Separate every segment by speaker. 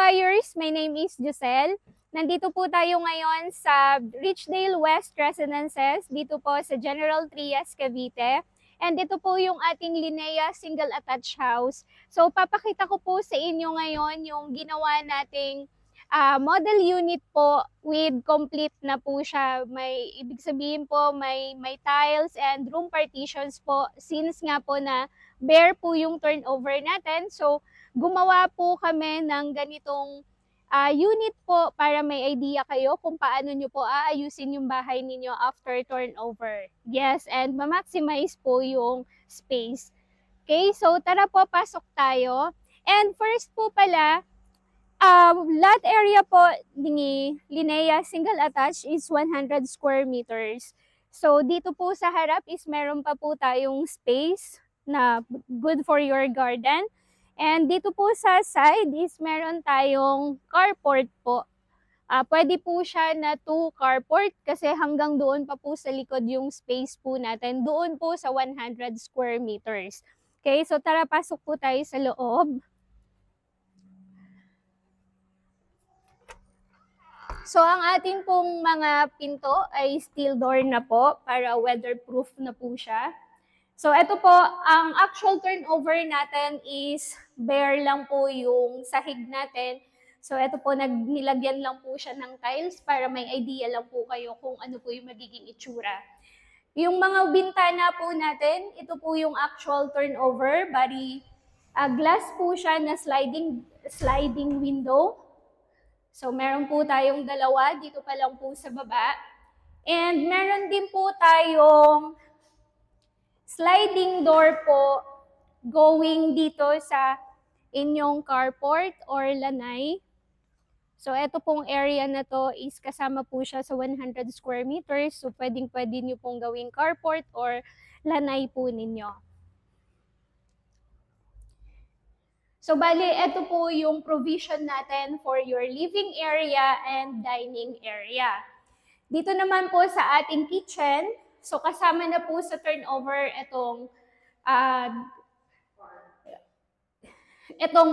Speaker 1: buyers, my name is Giselle. Nandito po tayo ngayon sa Richdale West Residences, dito po sa General Trias, Cavite. And ito po yung ating Linea Single Attached House. So papakita ko po sa inyo ngayon yung ginawa nating model unit po with complete na po siya. May ibig sabihin po may tiles and room partitions po since nga po na bare po yung turnover natin. So gumawa po kami ng ganitong unit po para may idea kayo kung paano nyo po aayusin yung bahay ninyo after turnover. Yes, and ma-maximize po yung space. Okay, so tara po, pasok tayo. And first po pala, lot area po ni Linea Single Attached is 100 square meters. So dito po sa harap is meron pa po tayong space na good for your garden. And dito po sa side is meron tayong carport po. Pwede po siya na 2 carport kasi hanggang doon pa po sa likod yung space po natin. Doon po sa 100 square meters. Okay, so tara pasok po tayo sa loob. So ang ating pong mga pinto ay steel door na po para weatherproof na po siya. So ito po, ang actual turnover natin is bare lang po yung sahig natin. So ito po, nilagyan lang po siya ng tiles para may idea lang po kayo kung ano po yung magiging itsura. Yung mga bintana po natin, ito po yung actual turnover. Bali, glass po siya na sliding window. So meron po tayong dalawa, dito pa lang po sa baba. And meron din po tayong sliding door po going dito sa inyong carport or lanay. So ito pong area na to is kasama po siya sa 100 square meters. So pwedeng-pwede nyo pong gawing carport or lanay po ninyo. So bali, ito po yung provision natin for your living area and dining area. Dito naman po sa ating kitchen, so kasama na po sa turnover itong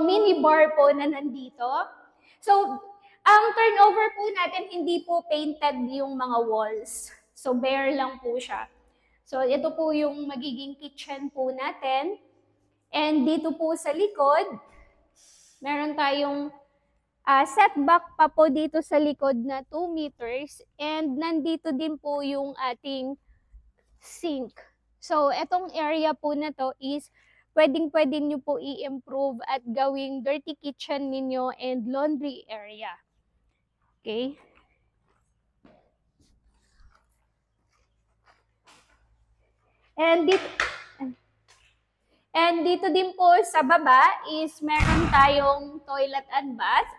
Speaker 1: mini bar po na nandito. So ang turnover po natin, hindi po painted yung mga walls. So bare lang po siya. So ito po yung magiging kitchen po natin. And dito po sa likod, meron tayong setback pa po dito sa likod na 2 meters. And nandito din po yung ating sink. So, etong area po na to is pwedeng-pwede nyo po i-improve at gawing dirty kitchen ninyo and laundry area. Okay? And dito din po sa baba is meron tayong toilet and bath.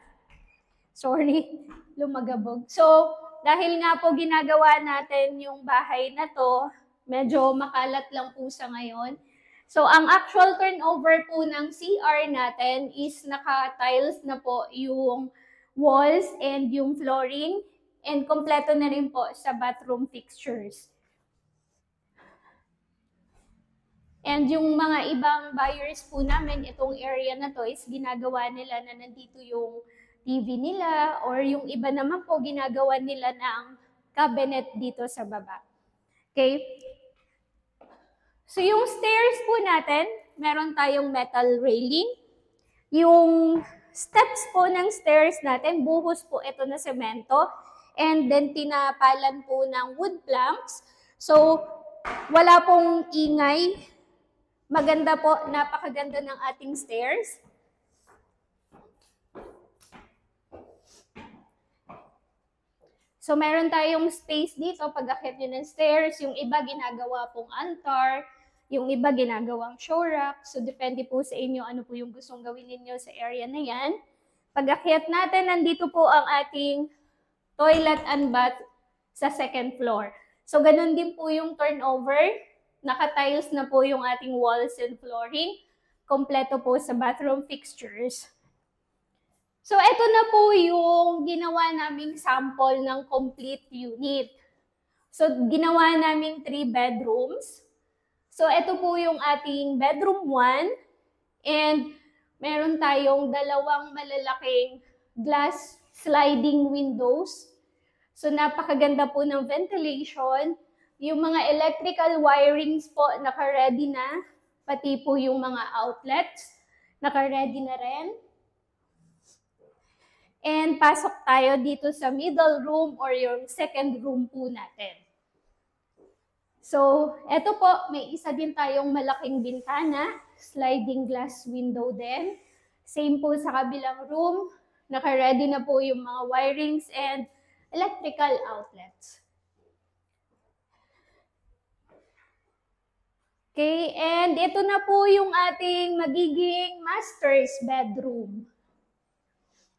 Speaker 1: Sorry, lumagabog. So, dahil nga po ginagawa natin yung bahay na to, medyo makalat lang po sa ngayon. So, ang actual turnover po ng CR natin is naka-tiles na po yung walls and yung flooring. And kompleto na rin po sa bathroom fixtures. And yung mga ibang buyers po namin, itong area na to is ginagawa nila na nandito yung TV nila or yung iba naman po ginagawa nila ng cabinet dito sa baba. Okay? So yung stairs po natin, meron tayong metal railing. Yung steps po ng stairs natin, buhos po ito na semento. And then tinapalan po ng wood planks. So wala pong ingay. Maganda po, napakaganda ng ating stairs. So, meron tayong space dito pag-akyat nyo ng stairs. Yung iba ginagawa pong altar, yung iba ginagawang show rack. So, depende po sa inyo ano po yung gustong gawin ninyo sa area na yan. Pag-akyat natin, nandito po ang ating toilet and bath sa second floor. So, ganun din po yung turnover. Naka-tiles na po yung ating walls and flooring. Kompleto po sa bathroom fixtures. So, ito na po yung ginawa naming sample ng complete unit. So, ginawa naming 3 bedrooms. So, ito po yung ating bedroom 1. And meron tayong dalawang malalaking glass sliding windows. So napakaganda po ng ventilation. Yung mga electrical wirings po naka-ready na, pati po yung mga outlets naka-ready na rin. And pasok tayo dito sa middle room or yung second room po natin. So, eto po, may isa din tayong malaking bintana, sliding glass window din. Same po sa kabilang room, naka-ready na po yung mga wirings and electrical outlets. Okay, and ito na po yung ating magiging master's bedroom.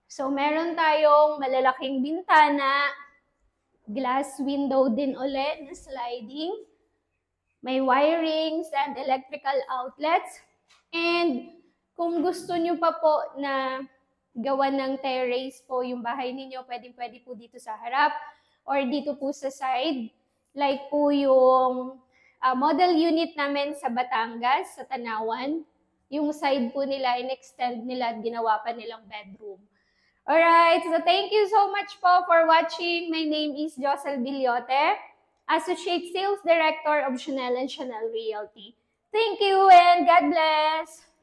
Speaker 1: So, meron tayong malalaking bintana, glass window din ulit na sliding. May wirings and electrical outlets. And kung gusto nyo pa po na gawa ng terrace po yung bahay ninyo, pwede po dito sa harap or dito po sa side. Like po yung model unit namin sa Batangas, sa Tanawan. Yung side po nila, in-extend nila at ginawa pa nilang bedroom. Alright, so thank you so much po for watching. My name is Josel Bilyote, Associate Sales Director of Chanel & Chanel Realty. Thank you and God bless!